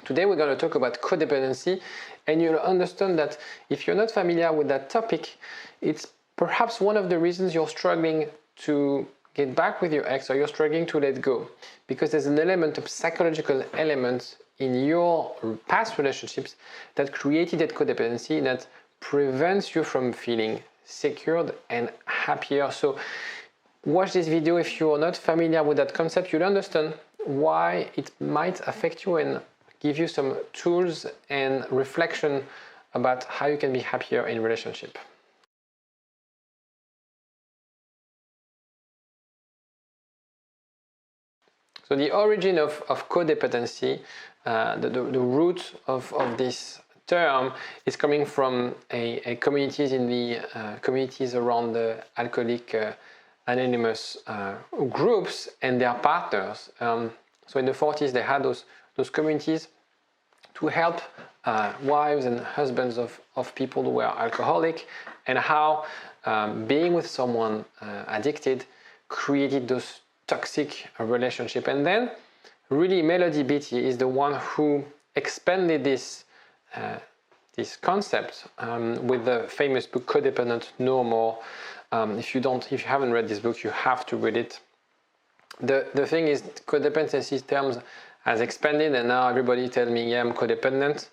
Today we're going to talk about codependency, and you'll understand that if you're not familiar with that topic, it's perhaps one of the reasons you're struggling to get back with your ex, or you're struggling to let go, because there's an element of psychological element in your past relationships that created that codependency that prevents you from feeling secured and happier. So watch this video. If you're not familiar with that concept, you'll understand why it might affect you and give you some tools and reflection about how you can be happier in relationship. So the origin of codependency, the root of this term is coming from a communities in the communities around the alcoholic anonymous groups and their partners. So in the 40s they had those communities to help wives and husbands of people who were alcoholic, and how being with someone addicted created those toxic relationship. And then really Melody Beattie is the one who expanded this concept with the famous book Codependent No More. If you haven't read this book, you have to read it. The thing is, codependency terms has expanded, and now everybody tells me, yeah, I'm codependent.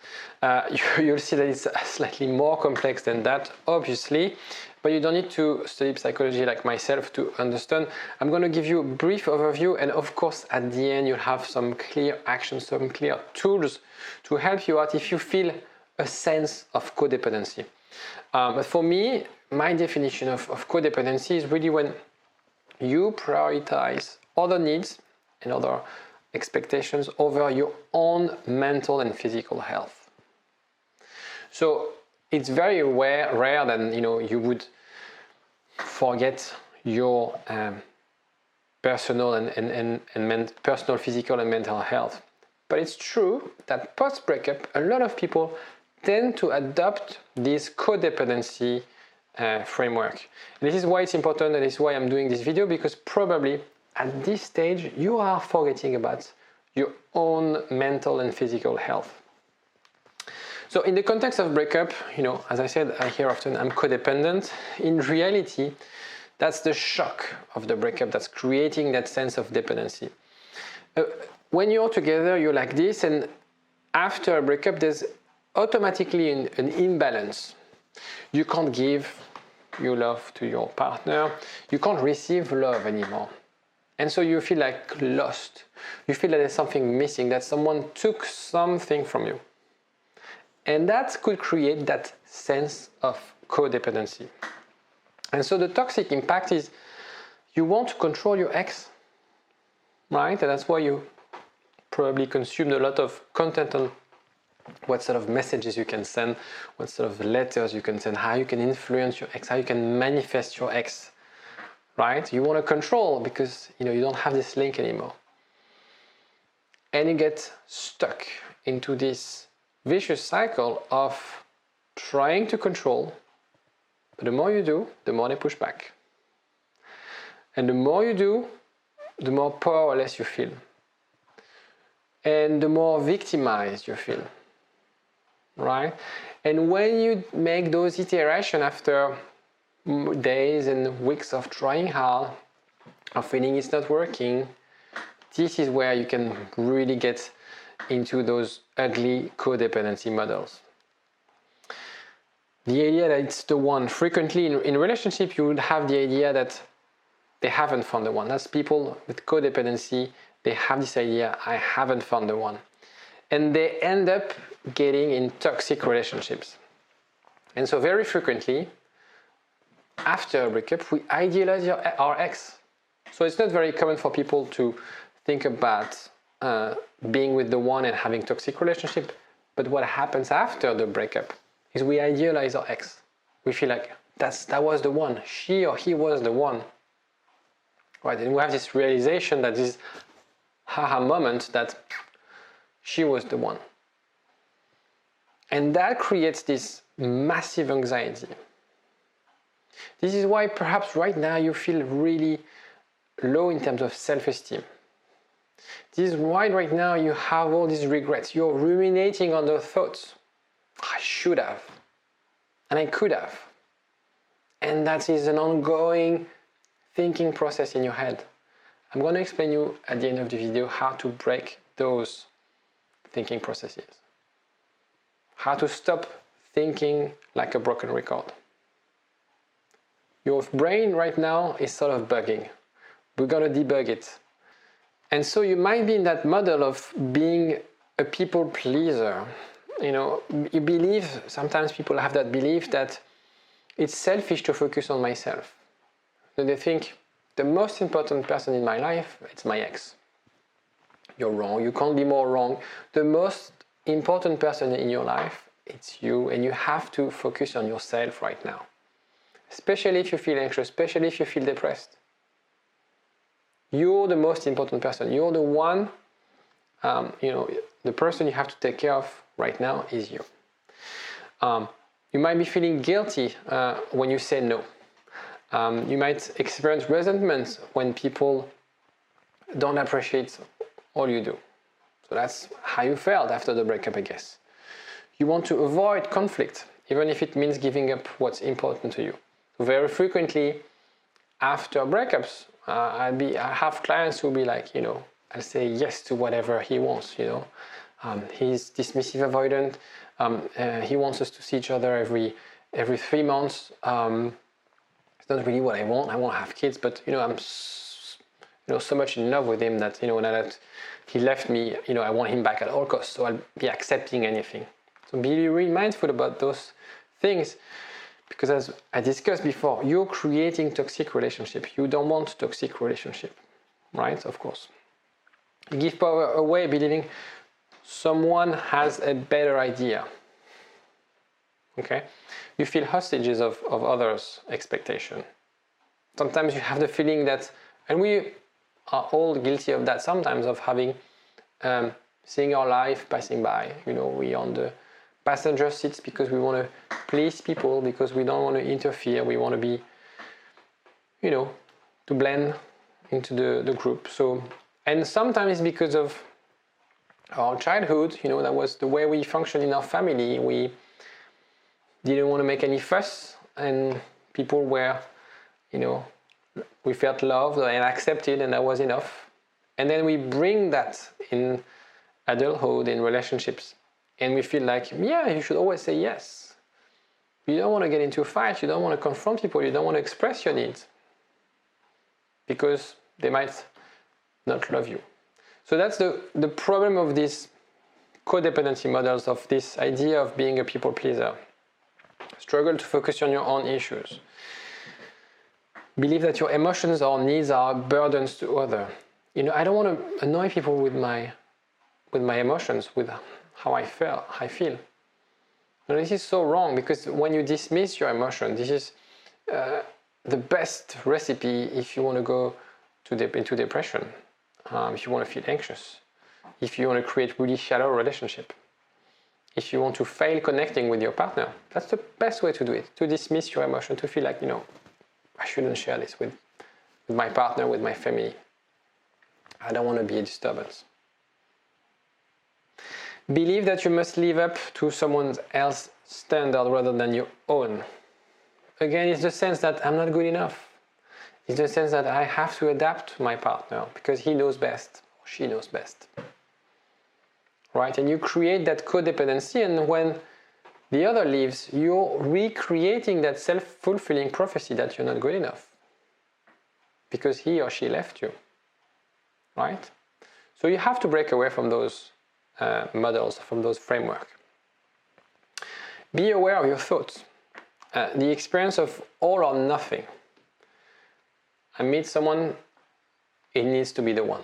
You'll see that it's slightly more complex than that, obviously, but you don't need to study psychology like myself to understand. I'm going to give you a brief overview, and of course, at the end, you'll have some clear actions, some clear tools to help you out if you feel a sense of codependency. But for me, my definition of codependency is really when you prioritize other needs and other expectations over your own mental and physical health. So it's very rare that you would forget your personal personal physical and mental health. But it's true that post-breakup, a lot of people tend to adopt this codependency framework. And this is why it's important, and this is why I'm doing this video, because probably at this stage you are forgetting about your own mental and physical health. So in the context of breakup, as I said, I hear often I'm codependent. In reality, that's the shock of the breakup that's creating that sense of dependency. When you're together, you're like this, and after a breakup, there's automatically an imbalance. You can't give your love to your partner. You can't receive love anymore. And so you feel like lost. You feel that there's something missing, that someone took something from you. And that could create that sense of codependency. And so the toxic impact is you want to control your ex, right? And that's why you probably consumed a lot of content on what sort of messages you can send, what sort of letters you can send, how you can influence your ex, how you can manifest your ex, right? You want to control because you don't have this link anymore. And you get stuck into this vicious cycle of trying to control, but the more you do, the more they push back. And the more you do, the more powerless you feel. And the more victimized you feel, right? And when you make those iterations after days and weeks of trying hard, of feeling it's not working, this is where you can really get into those ugly codependency models. The idea that it's the one. Frequently in relationship, you would have the idea that they haven't found the one. That's people with codependency. They have this idea, I haven't found the one. And they end up getting in toxic relationships. And so very frequently, after a breakup, we idealize our ex. So it's not very common for people to think about being with the one and having toxic relationship. But what happens after the breakup is we idealize our ex. We feel like that was the one. She or he was the one. Right? And we have this realization that this haha moment that she was the one. And that creates this massive anxiety. This is why perhaps right now you feel really low in terms of self-esteem. This is why right now you have all these regrets. You're ruminating on the thoughts. I should have, and I could have. And that is an ongoing thinking process in your head. I'm going to explain you at the end of the video how to break those thinking processes. How to stop thinking like a broken record. Your brain right now is sort of bugging. We're going to debug it. And so you might be in that model of being a people pleaser. You believe, sometimes people have that belief that it's selfish to focus on myself. So they think the most important person in my life, it's my ex. You're wrong, you can't be more wrong. The most important person in your life, it's you, and you have to focus on yourself right now. Especially if you feel anxious, especially if you feel depressed. You're the most important person. You're the one, the person you have to take care of right now is you. You might be feeling guilty when you say no. You might experience resentment when people don't appreciate all you do. So that's how you felt after the breakup, I guess. You want to avoid conflict, even if it means giving up what's important to you. So very frequently, after breakups, I have clients who will be like, I'll say yes to whatever he wants, He's dismissive avoidant. He wants us to see each other every 3 months. It's not really what I want. I want to have kids, but I'm so much in love with him that now that he left me, I want him back at all costs. So I'll be accepting anything. So be really mindful about those things, because as I discussed before, you're creating toxic relationship. You don't want toxic relationship, right? Of course. You give power away, believing someone has a better idea. Okay? You feel hostages of others' expectation. Sometimes you have the feeling that, and we are all guilty of that sometimes, of having, seeing our life passing by. We on the passenger seats because we want to please people, because we don't want to interfere. We want to be, to blend into the group. So, and sometimes it's because of our childhood, that was the way we functioned in our family. We didn't want to make any fuss, and people were, we felt loved and accepted, and that was enough. And then we bring that in adulthood, in relationships, and we feel like, you should always say yes. You don't want to get into a fight, you don't want to confront people, you don't want to express your needs, because they might not love you. So that's the problem of these codependency models, of this idea of being a people pleaser. Struggle to focus on your own issues. Believe that your emotions or needs are burdens to others. I don't want to annoy people with my emotions, with how I feel. And this is so wrong, because when you dismiss your emotion, this is the best recipe if you want to go into depression. If you want to feel anxious, if you want to create really shallow relationship, if you want to fail connecting with your partner, that's the best way to do it, to dismiss your emotion, to feel like, I shouldn't share this with my partner, with my family. I don't want to be a disturbance. Believe that you must live up to someone else's standard rather than your own. Again, it's the sense that I'm not good enough. It's the sense that I have to adapt to my partner because he knows best, or she knows best. Right? And you create that codependency, and when the other leaves, you're recreating that self-fulfilling prophecy that you're not good enough because he or she left you. Right? So you have to break away from those models, from those frameworks. Be aware of your thoughts. The experience of all or nothing. I meet someone, it needs to be the one.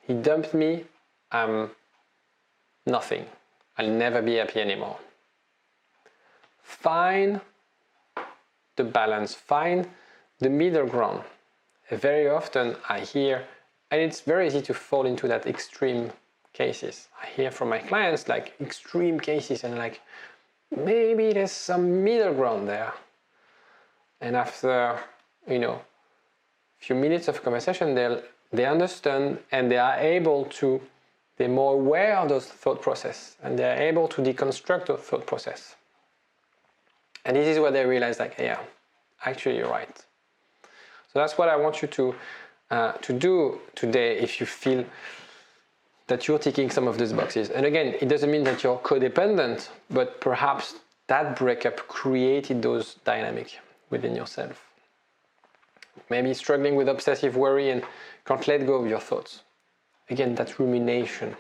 He dumped me, I'm nothing. I'll never be happy anymore. Find the balance, find the middle ground. Very often I hear, and it's very easy to fall into that extreme cases. I hear from my clients like extreme cases, and like, maybe there's some middle ground there. And after, a few minutes of conversation, they'll they understand, and they are able to, they're more aware of those thought process, and they're able to deconstruct those thought process. And this is where they realize, like, yeah, actually you're right. So that's what I want you to do today if you feel that you're ticking some of these boxes. And again, it doesn't mean that you're codependent, but perhaps that breakup created those dynamics within yourself. Maybe struggling with obsessive worry and can't let go of your thoughts. Again, that's rumination.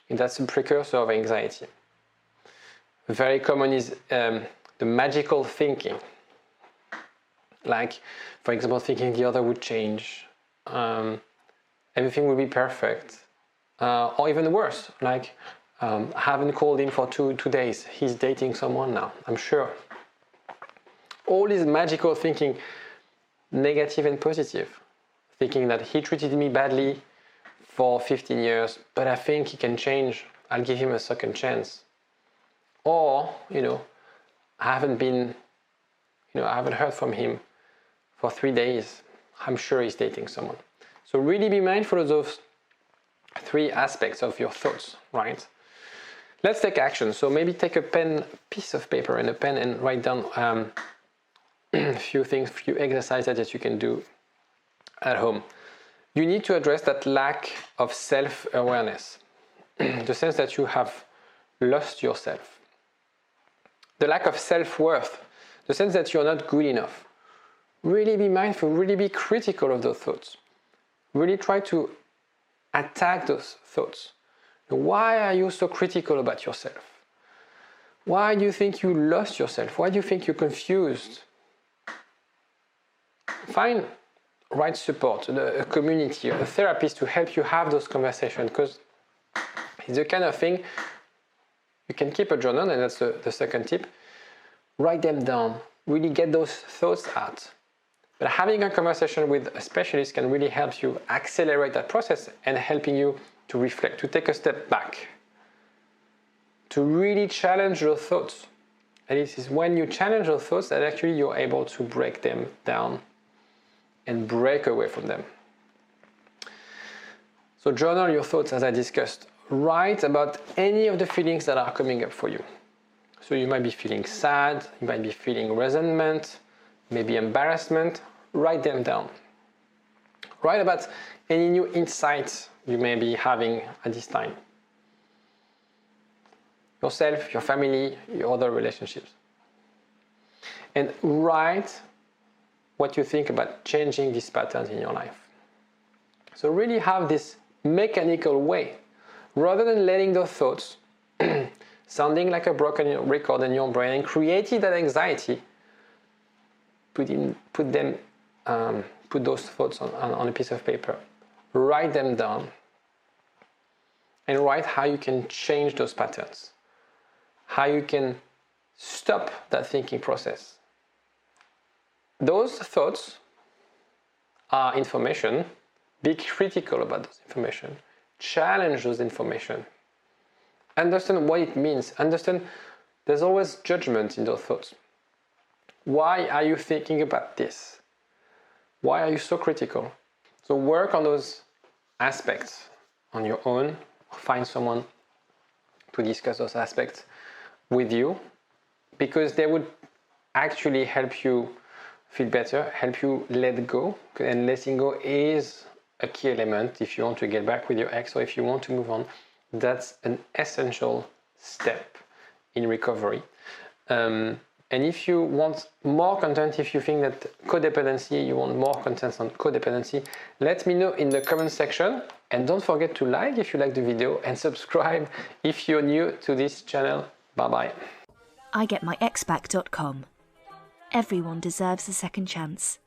And that's a precursor of anxiety. Very common is the magical thinking. Like, for example, thinking the other would change, everything will be perfect, or even worse, like I haven't called him for two days, he's dating someone now, I'm sure. All this magical thinking, negative and positive, thinking that he treated me badly for 15 years, but I think he can change, I'll give him a second chance. Or, I haven't heard from him for 3 days, I'm sure he's dating someone. So really be mindful of those 3 aspects of your thoughts, right? Let's take action. So maybe take a piece of paper and a pen and write down a few things, few exercises that you can do at home. You need to address that lack of self-awareness, the sense that you have lost yourself, the lack of self-worth, the sense that you're not good enough. Really be mindful, really be critical of those thoughts. Really try to attack those thoughts. Why are you so critical about yourself? Why do you think you lost yourself? Why do you think you're confused? Find right support, a community, a therapist to help you have those conversations, because it's the kind of thing you can keep a journal, and that's the second tip. Write them down, really get those thoughts out. But having a conversation with a specialist can really help you accelerate that process and helping you to reflect, to take a step back, to really challenge your thoughts. And it is when you challenge your thoughts that actually you're able to break them down and break away from them. So journal your thoughts, as I discussed. Write about any of the feelings that are coming up for you. So you might be feeling sad, you might be feeling resentment, maybe embarrassment. Write them down. Write about any new insights you may be having at this time. Yourself, your family, your other relationships. And write what you think about changing these patterns in your life. So really have this mechanical way, rather than letting those thoughts sounding like a broken record in your brain and creating that anxiety. Put those thoughts on a piece of paper. Write them down. And write how you can change those patterns. How you can stop that thinking process. Those thoughts are information. Be critical about those information. Challenge those information. Understand what it means. Understand there's always judgment in those thoughts. Why are you thinking about this? Why are you so critical? So work on those aspects on your own. Find someone to discuss those aspects with you, because they would actually help you feel better, help you let go. And letting go is a key element if you want to get back with your ex or if you want to move on. That's an essential step in recovery. And if you want more content, if you think that codependency, you want more content on codependency, let me know in the comment section. And don't forget to like if you like the video and subscribe if you're new to this channel. Bye-bye. igetmyexback.com. Everyone deserves a second chance.